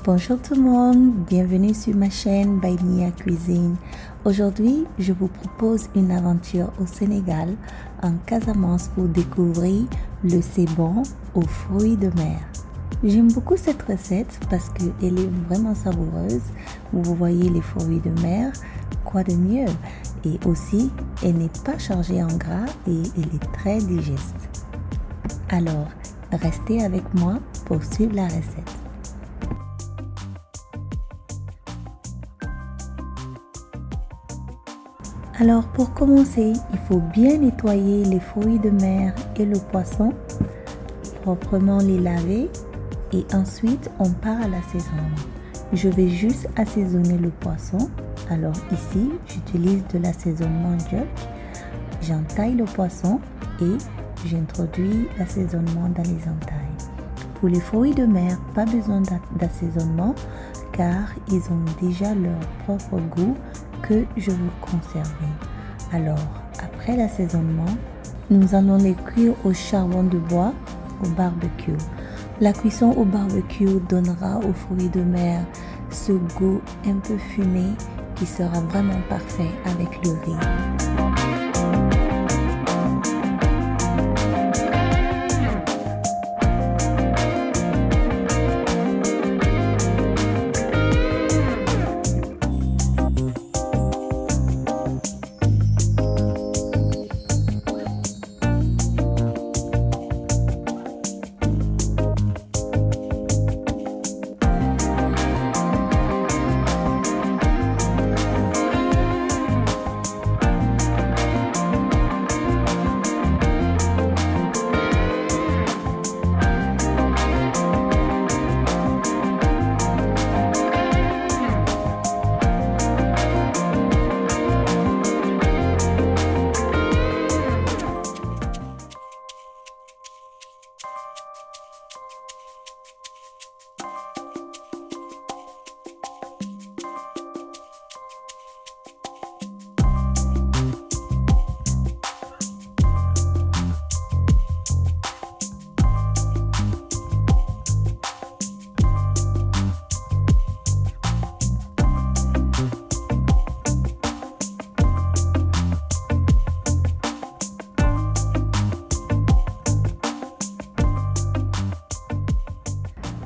Bonjour tout le monde, bienvenue sur ma chaîne By Nia Cuisine. Aujourd'hui, je vous propose une aventure au Sénégal, en Casamance, pour découvrir le cébon aux fruits de mer. J'aime beaucoup cette recette parce qu'elle est vraiment savoureuse. Vous voyez les fruits de mer, quoi de mieux? Et aussi, elle n'est pas chargée en gras et elle est très digeste. Alors, restez avec moi pour suivre la recette. Alors pour commencer, il faut bien nettoyer les fruits de mer et le poisson, proprement les laver et ensuite on part à l'assaisonnement. Je vais juste assaisonner le poisson. Alors ici, j'utilise de l'assaisonnement jerk. J'entaille le poisson et j'introduis l'assaisonnement dans les entailles. Pour les fruits de mer, pas besoin d'assaisonnement car ils ont déjà leur propre goût que je veux conserver. Alors, après l'assaisonnement, nous allons les cuire au charbon de bois, au barbecue. La cuisson au barbecue donnera aux fruits de mer ce goût un peu fumé qui sera vraiment parfait avec le riz.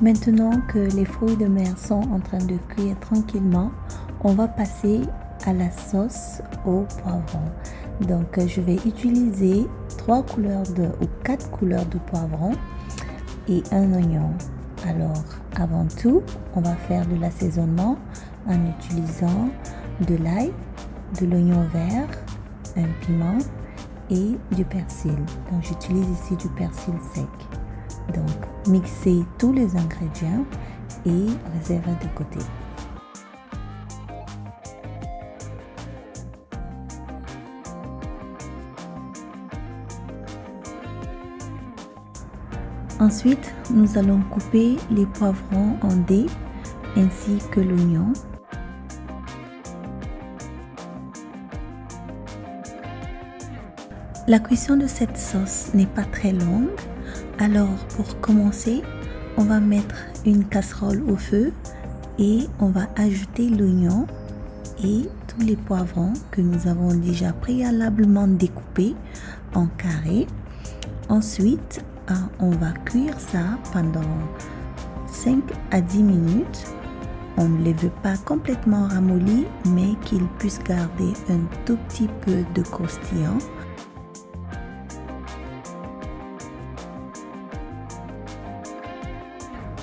Maintenant que les fruits de mer sont en train de cuire tranquillement, on va passer à la sauce au poivron. Donc je vais utiliser 3 couleurs ou 4 couleurs de poivron et un oignon. Alors avant tout, on va faire de l'assaisonnement en utilisant de l'ail, de l'oignon vert, un piment et du persil. Donc j'utilise ici du persil sec. Donc, mixez tous les ingrédients et réservez de côté. Ensuite, nous allons couper les poivrons en dés ainsi que l'oignon. La cuisson de cette sauce n'est pas très longue. Alors pour commencer, on va mettre une casserole au feu et on va ajouter l'oignon et tous les poivrons que nous avons déjà préalablement découpés en carrés. Ensuite, on va cuire ça pendant 5 à 10 minutes. On ne les veut pas complètement ramollis, mais qu'ils puissent garder un tout petit peu de croustillant.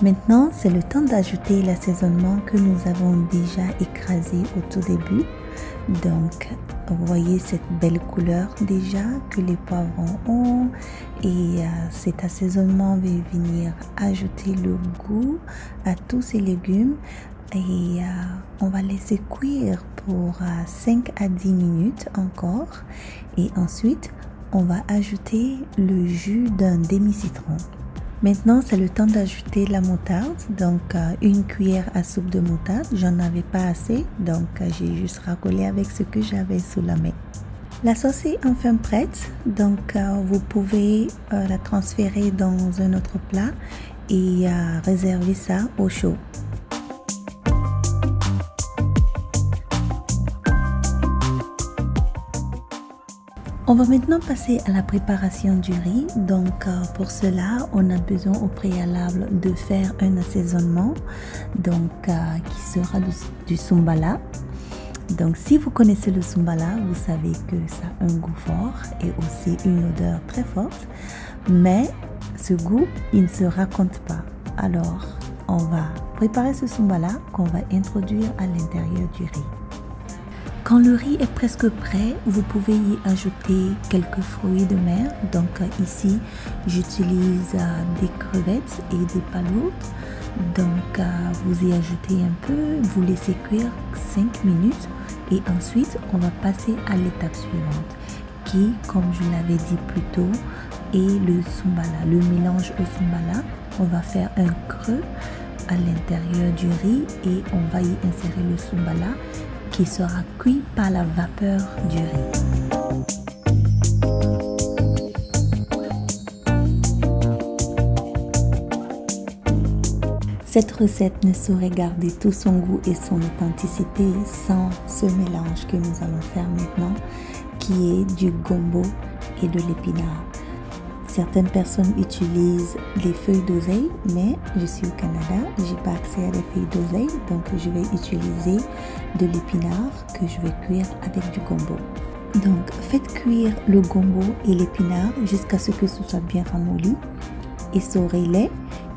Maintenant, c'est le temps d'ajouter l'assaisonnement que nous avons déjà écrasé au tout début. Donc, vous voyez cette belle couleur déjà que les poivrons ont. Et cet assaisonnement va venir ajouter le goût à tous ces légumes. Et on va laisser cuire pour 5 à 10 minutes encore. Et ensuite, on va ajouter le jus d'un demi-citron. Maintenant, c'est le temps d'ajouter la moutarde. Donc, une cuillère à soupe de moutarde. J'en avais pas assez, donc j'ai juste racolé avec ce que j'avais sous la main. La sauce est enfin prête, donc vous pouvez la transférer dans un autre plat et réserver ça au chaud. On va maintenant passer à la préparation du riz. Donc pour cela, on a besoin au préalable de faire un assaisonnement qui sera du sumbala. Donc si vous connaissez le sumbala, vous savez que ça a un goût fort et aussi une odeur très forte. Mais ce goût, il ne se raconte pas. Alors, on va préparer ce sumbala qu'on va introduire à l'intérieur du riz. Quand le riz est presque prêt, vous pouvez y ajouter quelques fruits de mer. Donc ici, j'utilise des crevettes et des palourdes. Donc vous y ajoutez un peu, vous laissez cuire 5 minutes et ensuite on va passer à l'étape suivante qui, comme je l'avais dit plus tôt, est le sumbala. Le mélange au sumbala, on va faire un creux à l'intérieur du riz et on va y insérer le sumbala qui sera cuit par la vapeur du riz. Cette recette ne saurait garder tout son goût et son authenticité sans ce mélange que nous allons faire maintenant, qui est du gombo et de l'épinard. Certaines personnes utilisent les feuilles d'oseille, mais je suis au Canada, j'ai pas accès à les feuilles d'oseille, donc je vais utiliser de l'épinard que je vais cuire avec du gombo. Donc faites cuire le gombo et l'épinard jusqu'à ce que ce soit bien ramolli, essorez-les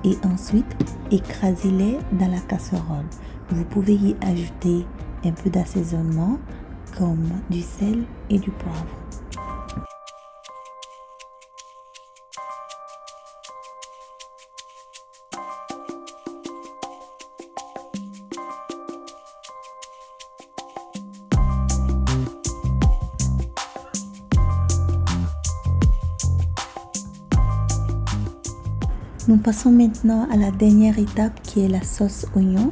et ensuite écrasez-les dans la casserole. Vous pouvez y ajouter un peu d'assaisonnement comme du sel et du poivre. Nous passons maintenant à la dernière étape qui est la sauce oignon.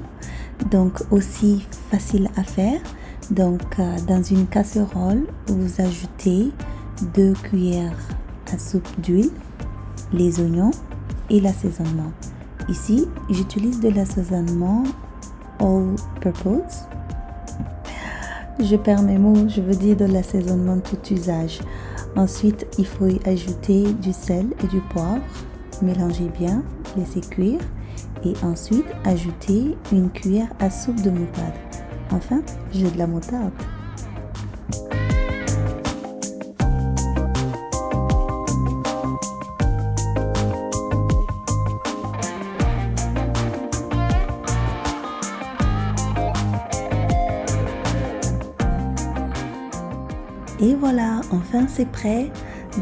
Donc aussi facile à faire. Donc dans une casserole, vous ajoutez 2 cuillères à soupe d'huile, les oignons et l'assaisonnement. Ici, j'utilise de l'assaisonnement all purpose. Je perds mes mots, je veux dire de l'assaisonnement tout usage. Ensuite, il faut y ajouter du sel et du poivre. Mélangez bien, laissez cuire et ensuite ajoutez une cuillère à soupe de moutarde. Enfin, j'ai de la moutarde. Et voilà, enfin c'est prêt.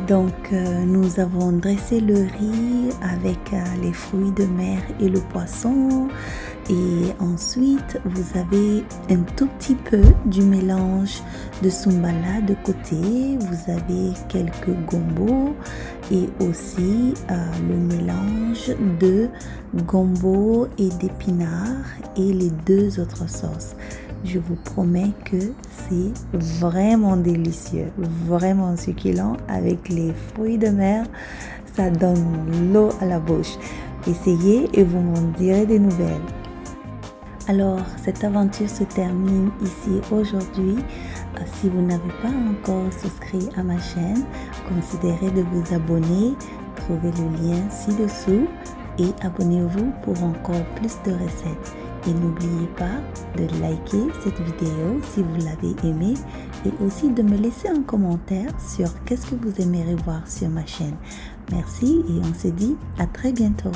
Donc nous avons dressé le riz avec les fruits de mer et le poisson et ensuite vous avez un tout petit peu du mélange de sumbala de côté, vous avez quelques gombo et aussi le mélange de gombo et d'épinards et les 2 autres sauces. Je vous promets que c'est vraiment délicieux, vraiment succulent avec les fruits de mer. Ça donne l'eau à la bouche. Essayez et vous m'en direz des nouvelles. Alors, cette aventure se termine ici aujourd'hui. Si vous n'avez pas encore souscrit à ma chaîne, considérez de vous abonner. Trouvez le lien ci-dessous et abonnez-vous pour encore plus de recettes. Et n'oubliez pas de liker cette vidéo si vous l'avez aimée et aussi de me laisser un commentaire sur qu'est-ce que vous aimeriez voir sur ma chaîne. Merci et on se dit à très bientôt.